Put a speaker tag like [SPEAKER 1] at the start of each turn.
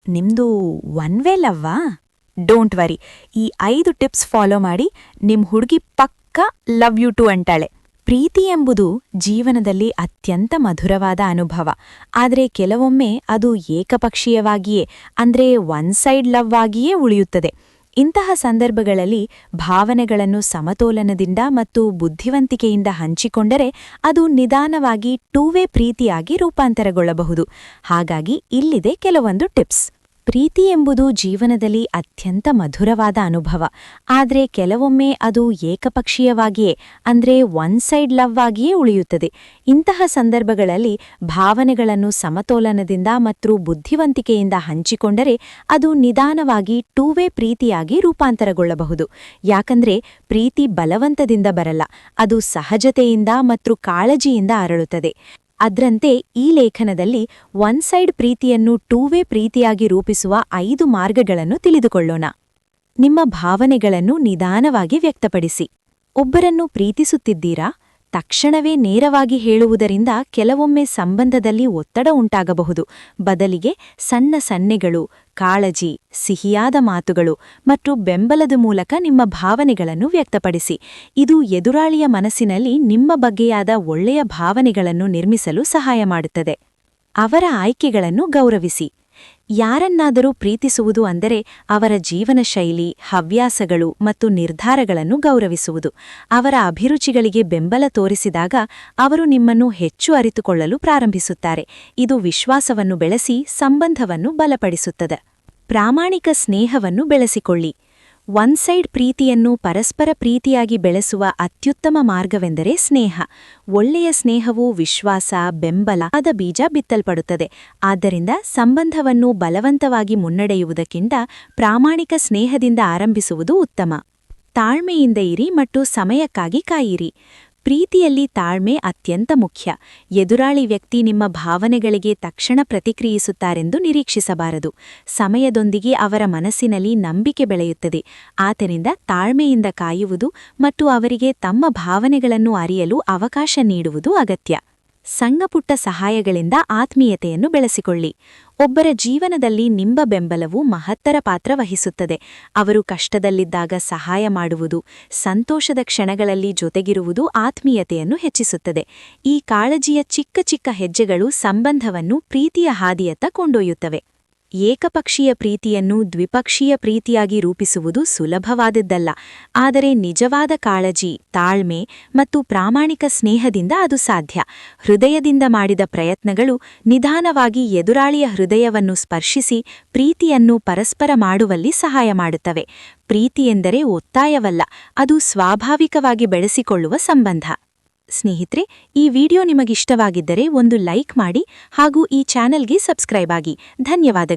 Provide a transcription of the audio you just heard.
[SPEAKER 1] ನಿಮ್ದು one way ಲವ್ವಾ? Don't worry, ಈ 5 tips follow ಮಾಡಿ ನಿಮ್ ಹುಡುಗಿ ಪಕ್ಕಾ ಲವ್ ಯು ಟು ಅಂತಾಳೆ. ಪ್ರೀತಿ ಎಂಬುದು ಜೀವನದಲ್ಲಿ ಅತ್ಯಂತ ಮಧುರವಾದ ಅನುಭವ. ಆದರೆ ಕೆಲವೊಮ್ಮೆ ಅದು ಏಕಪಕ್ಷೀಯವಾಗಿಯೇ ಅಂದ್ರೆ ಒನ್ ಸೈಡ್ ಲವ್ ಆಗಿಯೇ ಉಳಿಯುತ್ತದೆ. ಇಂತಹ ಸಂದರ್ಭಗಳಲ್ಲಿ ಭಾವನೆಗಳನ್ನು ಸಮತೋಲನದಿಂದ ಮತ್ತು ಬುದ್ಧಿವಂತಿಕೆಯಿಂದ ಹಂಚಿಕೊಂಡರೆ ಅದು ನಿಧಾನವಾಗಿ ಟೂ ವೇ ಪ್ರೀತಿಯಾಗಿ ರೂಪಾಂತರಗೊಳ್ಳಬಹುದು. ಹಾಗಾಗಿ ಇಲ್ಲಿದೆ ಕೆಲವೊಂದು ಟಿಪ್ಸ್. ಪ್ರೀತಿ ಎಂಬುದು ಜೀವನದಲ್ಲಿ ಅತ್ಯಂತ ಮಧುರವಾದ ಅನುಭವ. ಆದರೆ ಕೆಲವೊಮ್ಮೆ ಅದು ಏಕಪಕ್ಷೀಯವಾಗಿಯೇ ಅಂದ್ರೆ ಒನ್ ಸೈಡ್ ಲವ್ ಆಗಿಯೇ ಉಳಿಯುತ್ತದೆ. ಇಂತಹ ಸಂದರ್ಭಗಳಲ್ಲಿ ಭಾವನೆಗಳನ್ನು ಸಮತೋಲನದಿಂದ ಮತ್ತು ಬುದ್ಧಿವಂತಿಕೆಯಿಂದ ಹಂಚಿಕೊಂಡರೆ ಅದು ನಿಧಾನವಾಗಿ ಟೂ ವೇ ಪ್ರೀತಿಯಾಗಿ ರೂಪಾಂತರಗೊಳ್ಳಬಹುದು. ಯಾಕಂದ್ರೆ ಪ್ರೀತಿ ಬಲವಂತದಿಂದ ಬರಲ್ಲ, ಅದು ಸಹಜತೆಯಿಂದ ಮತ್ತು ಕಾಳಜಿಯಿಂದ ಅರಳುತ್ತದೆ. ಅದ್ರಂತೆ ಈ ಲೇಖನದಲ್ಲಿ ಒನ್ ಸೈಡ್ ಪ್ರೀತಿಯನ್ನು ಟೂ ವೇ ಪ್ರೀತಿಯಾಗಿ ರೂಪಿಸುವ 5 ಮಾರ್ಗಗಳನ್ನು ತಿಳಿದುಕೊಳ್ಳೋಣ. ನಿಮ್ಮ ಭಾವನೆಗಳನ್ನು ನಿಧಾನವಾಗಿ ವ್ಯಕ್ತಪಡಿಸಿ. ಒಬ್ಬರನ್ನು ಪ್ರೀತಿಸುತ್ತಿದ್ದೀರಾ? ತಕ್ಷಣವೇ ನೇರವಾಗಿ ಹೇಳುವುದರಿಂದ ಕೆಲವೊಮ್ಮೆ ಸಂಬಂಧದಲ್ಲಿ ಒತ್ತಡ ಉಂಟಾಗಬಹುದು. ಬದಲಿಗೆ ಸಣ್ಣ ಸನ್ನೆಗಳು, ಕಾಳಜಿ, ಸಿಹಿಯಾದ ಮಾತುಗಳು ಮತ್ತು ಬೆಂಬಲದ ಮೂಲಕ ನಿಮ್ಮ ಭಾವನೆಗಳನ್ನು ವ್ಯಕ್ತಪಡಿಸಿ. ಇದು ಎದುರಾಳಿಯ ಮನಸ್ಸಿನಲ್ಲಿ ನಿಮ್ಮ ಬಗ್ಗೆಯಾದ ಒಳ್ಳೆಯ ಭಾವನೆಗಳನ್ನು ನಿರ್ಮಿಸಲು ಸಹಾಯ ಮಾಡುತ್ತದೆ. ಅವರ ಆಯ್ಕೆಗಳನ್ನು ಗೌರವಿಸಿ. ಯಾರನ್ನಾದರೂ ಪ್ರೀತಿಸುವುದು ಅಂದರೆ ಅವರ ಜೀವನ ಶೈಲಿ, ಹವ್ಯಾಸಗಳು ಮತ್ತು ನಿರ್ಧಾರಗಳನ್ನು ಗೌರವಿಸುವುದು. ಅವರ ಅಭಿರುಚಿಗಳಿಗೆ ಬೆಂಬಲ ತೋರಿಸಿದಾಗ ಅವರು ನಿಮ್ಮನ್ನು ಹೆಚ್ಚು ಅರಿತುಕೊಳ್ಳಲು ಪ್ರಾರಂಭಿಸುತ್ತಾರೆ. ಇದು ವಿಶ್ವಾಸವನ್ನು ಬೆಳೆಸಿ ಸಂಬಂಧವನ್ನು ಬಲಪಡಿಸುತ್ತದೆ. ಪ್ರಾಮಾಣಿಕ ಸ್ನೇಹವನ್ನು ಬೆಳೆಸಿಕೊಳ್ಳಿ. ಒನ್ ಸೈಡ್ ಪ್ರೀತಿಯನ್ನು ಪರಸ್ಪರ ಪ್ರೀತಿಯಾಗಿ ಬೆಳೆಸುವ ಅತ್ಯುತ್ತಮ ಮಾರ್ಗವೆಂದರೆ ಸ್ನೇಹ. ಒಳ್ಳೆಯ ಸ್ನೇಹವು ವಿಶ್ವಾಸ, ಬೆಂಬಲ ಆದ ಬೀಜ ಬಿತ್ತಲ್ಪಡುತ್ತದೆ. ಆದ್ದರಿಂದ ಸಂಬಂಧವನ್ನು ಬಲವಂತವಾಗಿ ಮುನ್ನಡೆಯುವುದಕ್ಕಿಂತ ಪ್ರಾಮಾಣಿಕ ಸ್ನೇಹದಿಂದ ಆರಂಭಿಸುವುದು ಉತ್ತಮ. ತಾಳ್ಮೆಯಿಂದ ಇರಿ ಮತ್ತು ಸಮಯಕ್ಕಾಗಿ ಕಾಯಿರಿ. ಪ್ರೀತಿಯಲ್ಲಿ ತಾಳ್ಮೆ ಅತ್ಯಂತ ಮುಖ್ಯ. ಎದುರಾಳಿ ವ್ಯಕ್ತಿ ನಿಮ್ಮ ಭಾವನೆಗಳಿಗೆ ತಕ್ಷಣ ಪ್ರತಿಕ್ರಿಯಿಸುತ್ತಾರೆಂದು ನಿರೀಕ್ಷಿಸಬಾರದು. ಸಮಯದೊಂದಿಗೆ ಅವರ ಮನಸ್ಸಿನಲ್ಲಿ ನಂಬಿಕೆ ಬೆಳೆಯುತ್ತದೆ. ಆದ್ದರಿಂದ ತಾಳ್ಮೆಯಿಂದ ಕಾಯುವುದು ಮತ್ತು ಅವರಿಗೆ ತಮ್ಮ ಭಾವನೆಗಳನ್ನು ಅರಿಯಲು ಅವಕಾಶ ನೀಡುವುದು ಅಗತ್ಯ. ಸಣ್ಣಪುಟ್ಟ ಸಹಾಯಗಳಿಂದ ಆತ್ಮೀಯತೆಯನ್ನು ಬೆಳೆಸಿಕೊಳ್ಳಿ. ಒಬ್ಬರ ಜೀವನದಲ್ಲಿ ನಿಮ್ಮ ಬೆಂಬಲವು ಮಹತ್ತರ ಪಾತ್ರ ವಹಿಸುತ್ತದೆ. ಅವರು ಕಷ್ಟದಲ್ಲಿದ್ದಾಗ ಸಹಾಯ ಮಾಡುವುದು, ಸಂತೋಷದ ಕ್ಷಣಗಳಲ್ಲಿ ಜೊತೆಗಿರುವುದು ಆತ್ಮೀಯತೆಯನ್ನು ಹೆಚ್ಚಿಸುತ್ತದೆ. ಈ ಕಾಳಜಿಯ ಚಿಕ್ಕ ಚಿಕ್ಕ ಹೆಜ್ಜೆಗಳು ಸಂಬಂಧವನ್ನು ಪ್ರೀತಿಯ ಹಾದಿಯತ್ತ ಕೊಂಡೊಯ್ಯುತ್ತವೆ. ಏಕಪಕ್ಷೀಯ ಪ್ರೀತಿಯನ್ನು ದ್ವಿಪಕ್ಷೀಯ ಪ್ರೀತಿಯಾಗಿ ರೂಪಿಸುವುದು ಸುಲಭವಾದದ್ದಲ್ಲ. ಆದರೆ ನಿಜವಾದ ಕಾಳಜಿ, ತಾಳ್ಮೆ ಮತ್ತು ಪ್ರಾಮಾಣಿಕ ಸ್ನೇಹದಿಂದ ಅದು ಸಾಧ್ಯ. ಹೃದಯದಿಂದ ಮಾಡಿದ ಪ್ರಯತ್ನಗಳು ನಿಧಾನವಾಗಿ ಎದುರಾಳಿಯ ಹೃದಯವನ್ನು ಸ್ಪರ್ಶಿಸಿ ಪ್ರೀತಿಯನ್ನು ಪರಸ್ಪರ ಮಾಡುವಲ್ಲಿ ಸಹಾಯ ಮಾಡುತ್ತವೆ. ಪ್ರೀತಿ ಎಂದರೆ ಒತ್ತಾಯವಲ್ಲ, ಅದು ಸ್ವಾಭಾವಿಕವಾಗಿ ಬೆಳೆಸಿಕೊಳ್ಳುವ ಸಂಬಂಧ. ಸ್ನೇಹಿತರೆ, ಈ ವಿಡಿಯೋ ನಿಮಗಿಷ್ಟವಾಗಿದ್ದರೆ ಒಂದು ಲೈಕ್ ಮಾಡಿ ಹಾಗೂ ಈ ಚಾನೆಲ್ಗೆ ಸಬ್ಸ್ಕ್ರೈಬ್ ಆಗಿ. ಧನ್ಯವಾದಗಳು.